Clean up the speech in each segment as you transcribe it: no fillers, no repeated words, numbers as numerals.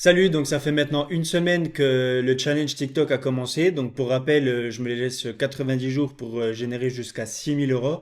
Salut, donc ça fait maintenant une semaine que le challenge TikTok a commencé. Donc pour rappel, je me laisse 90 jours pour générer jusqu'à 6 000 euros.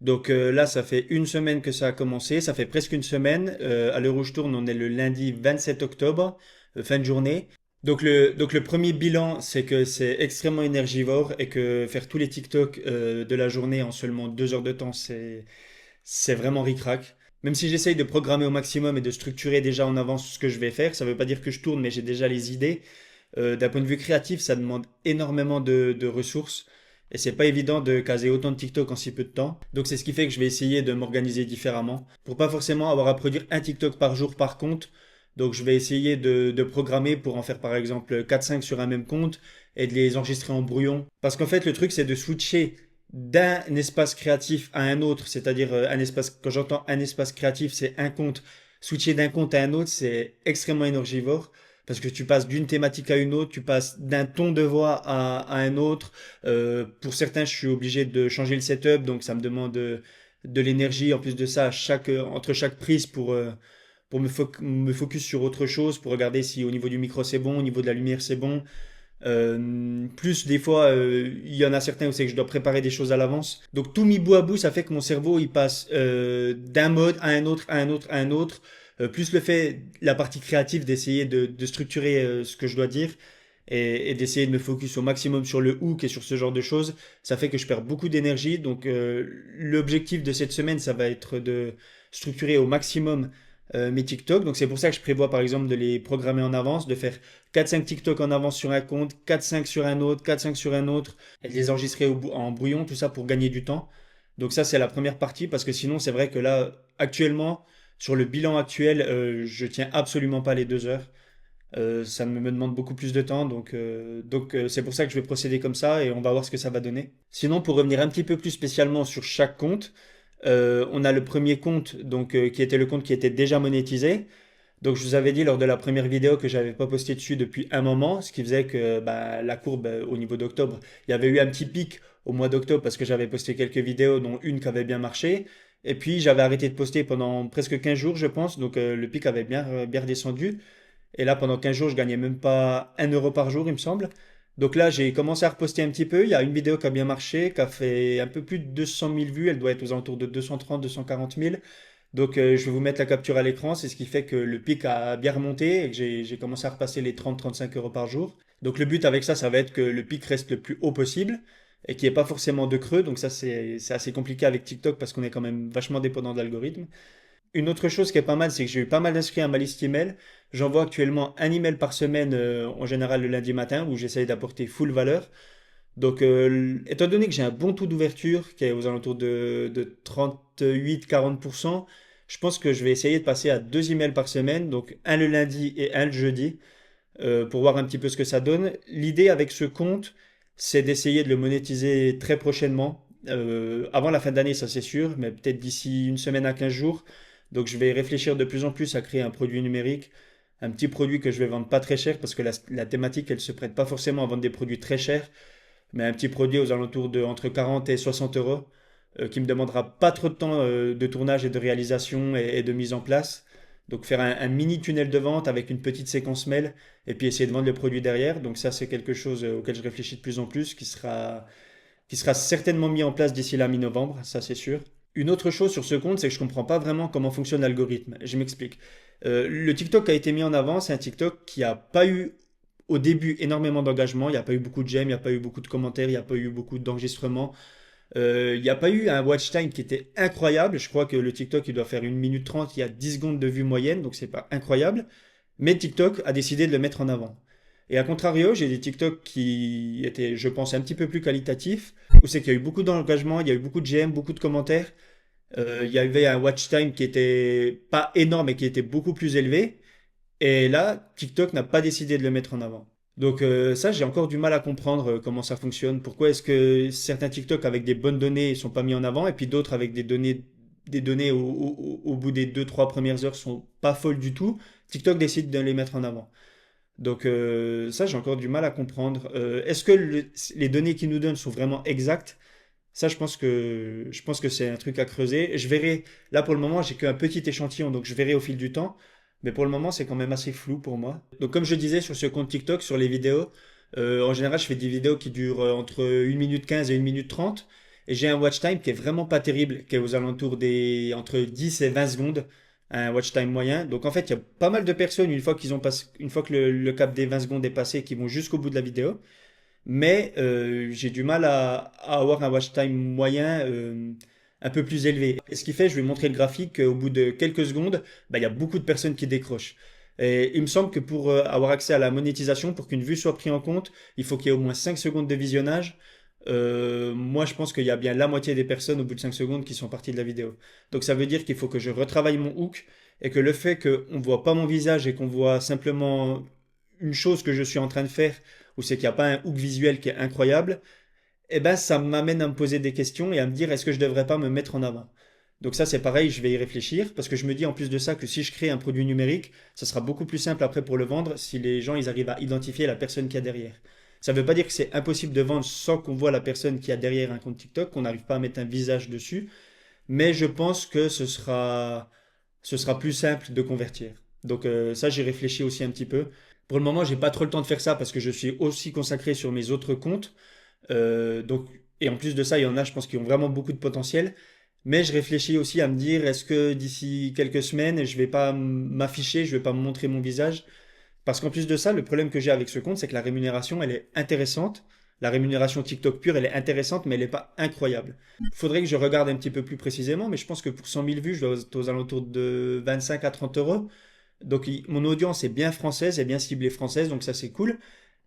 Donc là, ça fait une semaine que ça a commencé, ça fait presque une semaine. À l'heure où je tourne, on est le lundi 27 octobre, fin de journée. Donc le premier bilan, c'est que c'est extrêmement énergivore et que faire tous les TikTok de la journée en seulement 2 heures de temps, c'est vraiment ric-rac. Même si j'essaye de programmer au maximum et de structurer déjà en avance ce que je vais faire, ça ne veut pas dire que je tourne, mais j'ai déjà les idées. D'un point de vue créatif, ça demande énormément de ressources. Et c'est pas évident de caser autant de TikTok en si peu de temps. Donc c'est ce qui fait que je vais essayer de m'organiser différemment. Pour pas forcément avoir à produire un TikTok par jour par compte. Donc je vais essayer de programmer pour en faire par exemple 4-5 sur un même compte et de les enregistrer en brouillon. Parce qu'en fait le truc c'est de switcher d'un espace créatif à un autre, c'est-à-dire un espace, quand j'entends un espace créatif, c'est un compte. Switcher d'un compte à un autre, c'est extrêmement énergivore parce que tu passes d'une thématique à une autre, tu passes d'un ton de voix à un autre. Pour certains, je suis obligé de changer le setup, donc ça me demande de l'énergie. En plus de ça, entre chaque prise pour me focus sur autre chose, pour regarder si au niveau du micro c'est bon, au niveau de la lumière c'est bon. Plus des fois, il y en a certains où c'est que je dois préparer des choses à l'avance. Donc tout mis bout à bout, ça fait que mon cerveau il passe d'un mode à un autre, à un autre, à un autre. Plus le fait, la partie créative d'essayer de structurer ce que je dois dire et d'essayer de me focus au maximum sur le hook et sur ce genre de choses, ça fait que je perds beaucoup d'énergie. Donc l'objectif de cette semaine, ça va être de structurer au maximum mes TikTok. Donc c'est pour ça que je prévois par exemple de les programmer en avance, de faire 4-5 TikTok en avance sur un compte, 4-5 sur un autre, 4-5 sur un autre, et de les enregistrer en brouillon, tout ça pour gagner du temps. Donc ça, c'est la première partie, parce que sinon, c'est vrai que là, actuellement, sur le bilan actuel, je tiens absolument pas les 2 heures. Ça me demande beaucoup plus de temps, donc c'est pour ça que je vais procéder comme ça, et on va voir ce que ça va donner. Sinon, pour revenir un petit peu plus spécialement sur chaque compte, on a le premier compte, donc qui était le compte qui était déjà monétisé. Donc je vous avais dit lors de la première vidéo que j'avais pas posté dessus depuis un moment, ce qui faisait que bah, la courbe au niveau d'octobre, il y avait eu un petit pic au mois d'octobre parce que j'avais posté quelques vidéos dont une qui avait bien marché. Et puis j'avais arrêté de poster pendant presque 15 jours je pense, donc le pic avait bien redescendu. Et là pendant 15 jours je gagnais même pas 1 euro par jour il me semble. Donc là j'ai commencé à reposter un petit peu, il y a une vidéo qui a bien marché, qui a fait un peu plus de 200 000 vues, elle doit être aux alentours de 230-240 000. Donc je vais vous mettre la capture à l'écran, c'est ce qui fait que le pic a bien remonté et que j'ai commencé à repasser les 30-35 euros par jour. Donc le but avec ça, ça va être que le pic reste le plus haut possible et qu'il n'y ait pas forcément de creux. Donc ça, c'est assez compliqué avec TikTok parce qu'on est quand même vachement dépendant de l'algorithme. Une autre chose qui est pas mal, c'est que j'ai eu pas mal d'inscrits à ma liste email. J'envoie actuellement un email par semaine, en général le lundi matin, où j'essaye d'apporter full valeur. Donc, étant donné que j'ai un bon taux d'ouverture qui est aux alentours de 38-40%, je pense que je vais essayer de passer à 2 emails par semaine, donc un le lundi et un le jeudi, pour voir un petit peu ce que ça donne. L'idée avec ce compte, c'est d'essayer de le monétiser très prochainement, avant la fin d'année, ça c'est sûr, mais peut-être d'ici une semaine à 15 jours. Donc, je vais réfléchir de plus en plus à créer un produit numérique, un petit produit que je vais vendre pas très cher, parce que la thématique, elle se prête pas forcément à vendre des produits très chers, mais un petit produit aux alentours de entre 40 et 60 euros, qui me demandera pas trop de temps de tournage et de réalisation et de mise en place. Donc faire un mini tunnel de vente avec une petite séquence mail et puis essayer de vendre le produit derrière. Donc ça c'est quelque chose auquel je réfléchis de plus en plus, qui sera certainement mis en place d'ici la mi-novembre, ça c'est sûr. Une autre chose sur ce compte, c'est que je comprends pas vraiment comment fonctionne l'algorithme. Je m'explique. Le TikTok a été mis en avant, c'est un TikTok qui a pas eu au début énormément d'engagement, il n'y a pas eu beaucoup de j'aime, il n'y a pas eu beaucoup de commentaires, il n'y a pas eu beaucoup d'enregistrements. Il n'y a pas eu un watch time qui était incroyable. Je crois que le TikTok il doit faire 1 minute 30, il y a 10 secondes de vue moyenne, donc c'est pas incroyable. Mais TikTok a décidé de le mettre en avant. Et à contrario, j'ai des TikTok qui étaient, je pense, un petit peu plus qualitatifs, où c'est qu'il y a eu beaucoup d'engagement, il y a eu beaucoup de j'aime, beaucoup de commentaires. Il y avait un watch time qui était pas énorme et qui était beaucoup plus élevé. Et là, TikTok n'a pas décidé de le mettre en avant. Donc ça, j'ai encore du mal à comprendre comment ça fonctionne. Pourquoi est-ce que certains TikTok avec des bonnes données ne sont pas mis en avant et puis d'autres avec des données au bout des 2-3 premières heures sont pas folles du tout. TikTok décide de les mettre en avant. Donc ça, j'ai encore du mal à comprendre. Est-ce que les données qu'ils nous donnent sont vraiment exactes? Ça, je pense que c'est un truc à creuser. Je verrai. Là, pour le moment, j'ai qu'un petit échantillon, donc je verrai au fil du temps. Mais pour le moment, c'est quand même assez flou pour moi. Donc comme je disais sur ce compte TikTok, sur les vidéos, en général, je fais des vidéos qui durent entre 1 minute 15 et 1 minute 30. Et j'ai un watch time qui est vraiment pas terrible, qui est aux alentours des entre 10 et 20 secondes, un watch time moyen. Donc en fait, il y a pas mal de personnes, une fois que le cap des 20 secondes est passé, qui vont jusqu'au bout de la vidéo. Mais j'ai du mal à avoir un watch time moyen un peu plus élevé. Et ce qui fait, je vais montrer le graphique, au bout de quelques secondes, bah, il y a beaucoup de personnes qui décrochent. Et il me semble que pour avoir accès à la monétisation, pour qu'une vue soit prise en compte, il faut qu'il y ait au moins 5 secondes de visionnage. Moi, je pense qu'il y a bien la moitié des personnes au bout de 5 secondes qui sont parties de la vidéo. Donc ça veut dire qu'il faut que je retravaille mon hook et que le fait qu'on ne voit pas mon visage et qu'on voit simplement une chose que je suis en train de faire, ou c'est qu'il n'y a pas un hook visuel qui est incroyable, eh ben ça m'amène à me poser des questions et à me dire est-ce que je devrais pas me mettre en avant. Donc ça c'est pareil, je vais y réfléchir parce que je me dis en plus de ça que si je crée un produit numérique, ça sera beaucoup plus simple après pour le vendre si les gens ils arrivent à identifier la personne qu'il y a derrière. Ça ne veut pas dire que c'est impossible de vendre sans qu'on voit la personne qui a derrière un compte TikTok, qu'on n'arrive pas à mettre un visage dessus, mais je pense que ce sera plus simple de convertir. Donc ça j'y réfléchis aussi un petit peu. Pour le moment, j'ai pas trop le temps de faire ça parce que je suis aussi consacré sur mes autres comptes. Donc, et en plus de ça, il y en a, je pense, qui ont vraiment beaucoup de potentiel. Mais je réfléchis aussi à me dire, est-ce que d'ici quelques semaines, je vais pas m'afficher, je vais pas me montrer mon visage? Parce qu'en plus de ça, le problème que j'ai avec ce compte, c'est que la rémunération, elle est intéressante. La rémunération TikTok pure, elle est intéressante, mais elle n'est pas incroyable. Il faudrait que je regarde un petit peu plus précisément, mais je pense que pour 100 000 vues, je dois être aux alentours de 25 à 30 euros. Donc mon audience est bien française, est bien ciblée française, donc ça c'est cool.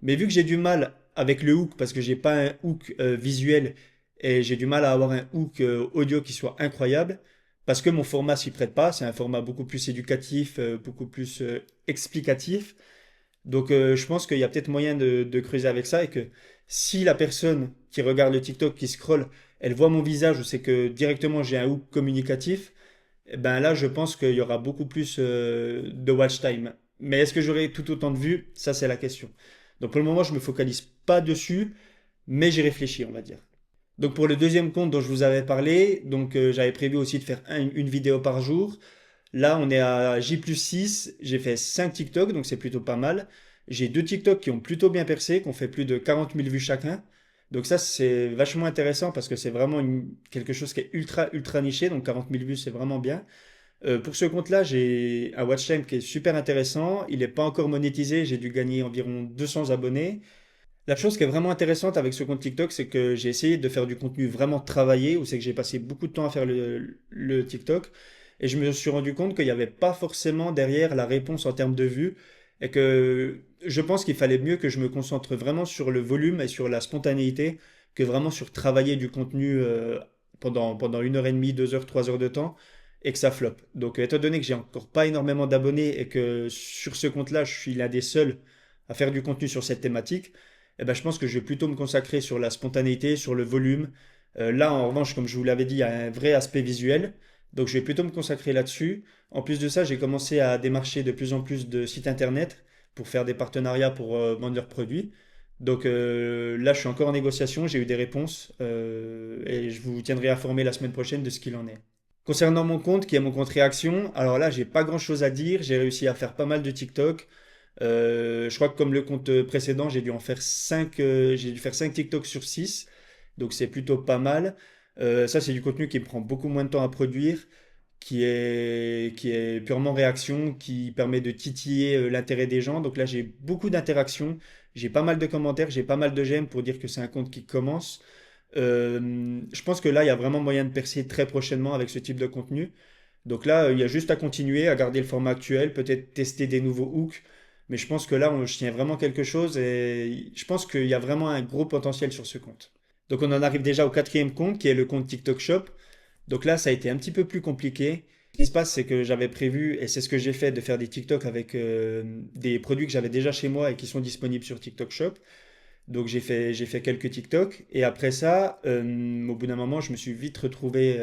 Mais vu que j'ai du mal avec le hook, parce que j'ai pas un hook visuel, et j'ai du mal à avoir un hook audio qui soit incroyable, parce que mon format s'y prête pas, c'est un format beaucoup plus éducatif, beaucoup plus explicatif. Donc je pense qu'il y a peut-être moyen de creuser avec ça et que si la personne qui regarde le TikTok, qui scrolle, elle voit mon visage ou c'est que directement j'ai un hook communicatif, eh ben là je pense qu'il y aura beaucoup plus de watch time. Mais est-ce que j'aurai tout autant de vues? Ça c'est la question. Donc pour le moment je me focalise pas dessus, mais j'y réfléchis on va dire. Donc pour le deuxième compte dont je vous avais parlé, donc j'avais prévu aussi de faire une vidéo par jour. Là, on est à J plus 6. J'ai fait 5 TikTok, donc c'est plutôt pas mal. J'ai 2 TikTok qui ont plutôt bien percé, qui ont fait plus de 40 000 vues chacun. Donc ça, c'est vachement intéressant parce que c'est vraiment quelque chose qui est ultra, ultra niché. Donc 40 000 vues, c'est vraiment bien. Pour ce compte-là, j'ai un watch time qui est super intéressant. Il n'est pas encore monétisé. J'ai dû gagner environ 200 abonnés. La chose qui est vraiment intéressante avec ce compte TikTok, c'est que j'ai essayé de faire du contenu vraiment travaillé, ou c'est que j'ai passé beaucoup de temps à faire le TikTok, et je me suis rendu compte qu'il n'y avait pas forcément derrière la réponse en termes de vues, et que je pense qu'il fallait mieux que je me concentre vraiment sur le volume et sur la spontanéité, que vraiment sur travailler du contenu pendant 1 heure et demie, 2 heures, 3 heures de temps, et que ça floppe. Donc étant donné que j'ai encore pas énormément d'abonnés, et que sur ce compte-là, je suis l'un des seuls à faire du contenu sur cette thématique, eh ben, je pense que je vais plutôt me consacrer sur la spontanéité, sur le volume. Là, en revanche, comme je vous l'avais dit, il y a un vrai aspect visuel. Donc, je vais plutôt me consacrer là-dessus. En plus de ça, j'ai commencé à démarcher de plus en plus de sites internet pour faire des partenariats pour vendre leurs produits. Donc là, je suis encore en négociation, j'ai eu des réponses et je vous tiendrai informé la semaine prochaine de ce qu'il en est. Concernant mon compte, qui est mon compte réaction, alors là, j'ai pas grand-chose à dire. J'ai réussi à faire pas mal de TikTok. Je crois que comme le compte précédent, j'ai dû en faire 5, j'ai dû faire 5 TikTok sur 6. Donc c'est plutôt pas mal. Ça, c'est du contenu qui me prend beaucoup moins de temps à produire, qui est purement réaction, qui permet de titiller l'intérêt des gens. Donc là, j'ai beaucoup d'interactions, j'ai pas mal de commentaires, j'ai pas mal de j'aime pour dire que c'est un compte qui commence. Je pense que là, il y a vraiment moyen de percer très prochainement avec ce type de contenu. Donc là, il y a juste à continuer, à garder le format actuel, peut-être tester des nouveaux hooks. Mais je pense que là, je tiens vraiment quelque chose et je pense qu'il y a vraiment un gros potentiel sur ce compte. Donc on en arrive déjà au quatrième compte qui est le compte TikTok Shop. Donc là, ça a été un petit peu plus compliqué. Ce qui se passe, c'est que j'avais prévu, et c'est ce que j'ai fait, de faire des TikTok avec des produits que j'avais déjà chez moi et qui sont disponibles sur TikTok Shop. Donc j'ai fait quelques TikTok et après ça, au bout d'un moment, je me suis vite retrouvé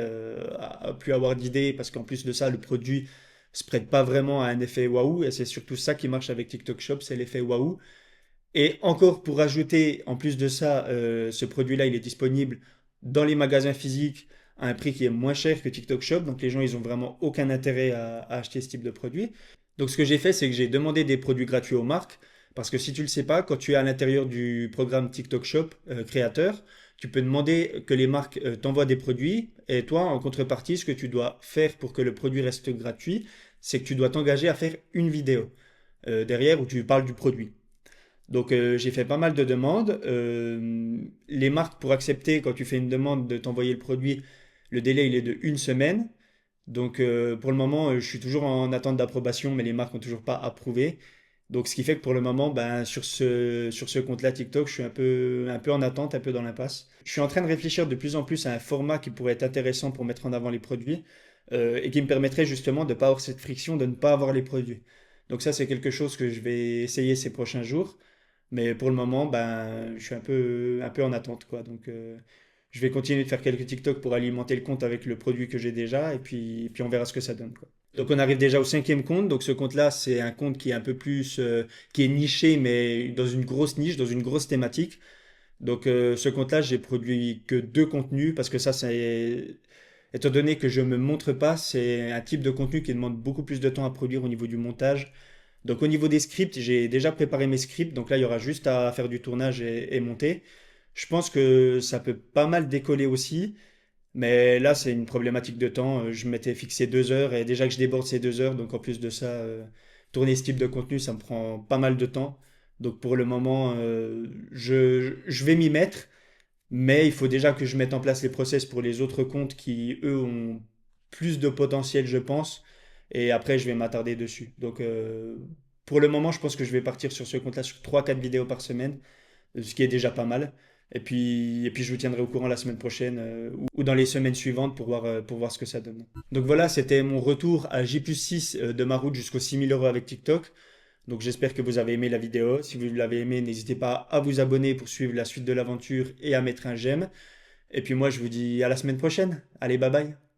à plus avoir d'idées parce qu'en plus de ça, le produit se prête pas vraiment à un effet waouh et c'est surtout ça qui marche avec TikTok Shop, c'est l'effet waouh. Et encore pour rajouter, en plus de ça, ce produit-là, il est disponible dans les magasins physiques à un prix qui est moins cher que TikTok Shop, donc les gens ils ont vraiment aucun intérêt à acheter ce type de produit. Donc ce que j'ai fait, c'est que j'ai demandé des produits gratuits aux marques, parce que si tu le sais pas, quand tu es à l'intérieur du programme TikTok Shop créateur, tu peux demander que les marques t'envoient des produits, et toi, en contrepartie, ce que tu dois faire pour que le produit reste gratuit, c'est que tu dois t'engager à faire une vidéo derrière où tu parles du produit. Donc j'ai fait pas mal de demandes. Les marques pour accepter quand tu fais une demande de t'envoyer le produit, le délai il est de une semaine. Donc pour le moment je suis toujours en attente d'approbation, mais les marques n'ont toujours pas approuvé. Donc ce qui fait que pour le moment, ben, sur ce compte-là TikTok, je suis un peu en attente, un peu dans l'impasse. Je suis en train de réfléchir de plus en plus à un format qui pourrait être intéressant pour mettre en avant les produits et qui me permettrait justement de ne pas avoir cette friction de ne pas avoir les produits. Donc ça, c'est quelque chose que je vais essayer ces prochains jours. Mais pour le moment, ben, je suis un peu en attente, quoi. Donc, je vais continuer de faire quelques TikTok pour alimenter le compte avec le produit que j'ai déjà, et puis on verra ce que ça donne, quoi. Donc, on arrive déjà au cinquième compte. Donc, ce compte-là, c'est un compte qui est un peu plus, qui est niché, mais dans une grosse niche, dans une grosse thématique. Donc, ce compte-là, j'ai produit que deux contenus parce que ça, c'est, étant donné que je me montre pas, c'est un type de contenu qui demande beaucoup plus de temps à produire au niveau du montage. Donc au niveau des scripts, j'ai déjà préparé mes scripts, donc là il y aura juste à faire du tournage et monter. Je pense que ça peut pas mal décoller aussi, mais là c'est une problématique de temps. Je m'étais fixé 2 heures et déjà que je déborde ces 2 heures, donc en plus de ça, tourner ce type de contenu, ça me prend pas mal de temps. Donc pour le moment, je vais m'y mettre, mais il faut déjà que je mette en place les process pour les autres comptes qui, eux, ont plus de potentiel, je pense. Et après, je vais m'attarder dessus. Donc, pour le moment, je pense que je vais partir sur ce compte-là sur 3 4 vidéos par semaine, ce qui est déjà pas mal. Et puis je vous tiendrai au courant la semaine prochaine ou dans les semaines suivantes pour voir ce que ça donne. Donc voilà, c'était mon retour à J+6 de ma route jusqu'aux 6 000 € avec TikTok. Donc j'espère que vous avez aimé la vidéo. Si vous l'avez aimé, n'hésitez pas à vous abonner pour suivre la suite de l'aventure et à mettre un j'aime. Et puis moi, je vous dis à la semaine prochaine. Allez, bye bye.